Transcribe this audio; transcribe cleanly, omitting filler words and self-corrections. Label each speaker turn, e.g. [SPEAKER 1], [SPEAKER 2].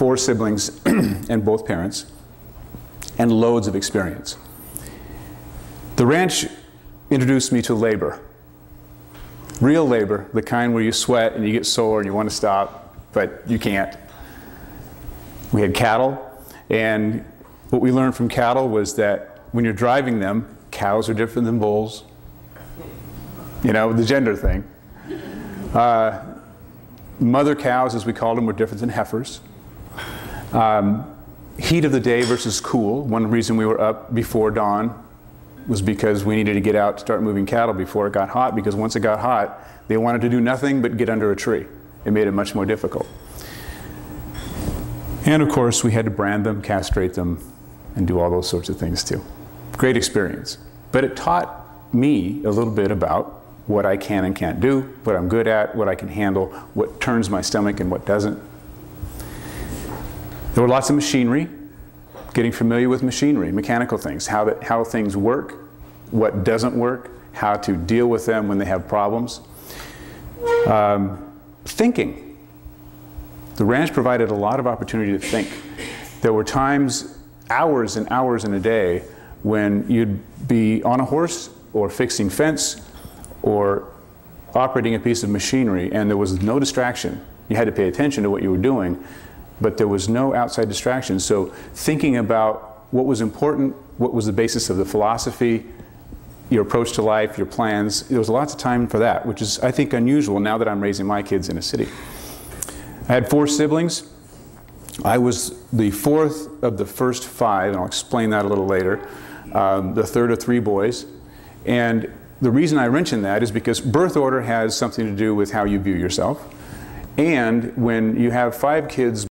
[SPEAKER 1] 4 siblings and both parents, and loads of experience. The ranch introduced me to labor. Real labor, the kind where you sweat and you get sore and you want to stop, but you can't. We had cattle, and what we learned from cattle was that when you're driving them, cows are different than bulls. You know, the gender thing. Mother cows, as we called them, were different than heifers. Heat of the day versus cool. One reason we were up before dawn was because we needed to get out to start moving cattle before it got hot, because once it got hot, they wanted to do nothing but get under a tree. It made it much more difficult. And of course, we had to brand them, castrate them, and do all those sorts of things too. Great experience. But it taught me a little bit about what I can and can't do, what I'm good at, what I can handle, what turns my stomach and what doesn't. There were lots of machinery, getting familiar with machinery, mechanical things, how things work, what doesn't work, how to deal with them when they have problems. Thinking. The ranch provided a lot of opportunity to think. There were times, hours and hours in a day, when you'd be on a horse or fixing fence or operating a piece of machinery, and there was no distraction. You had to pay attention to what you were doing, but there was no outside distraction. So thinking about what was important, what was the basis of the philosophy, your approach to life, your plans, there was lots of time for that, which is, I think, unusual now that I'm raising my kids in a city. I had 4 siblings. I was the 4th of the first 5, and I'll explain that a little later. The 3rd of 3 boys. And the reason I mention that is because birth order has something to do with how you view yourself. And when you have 5 kids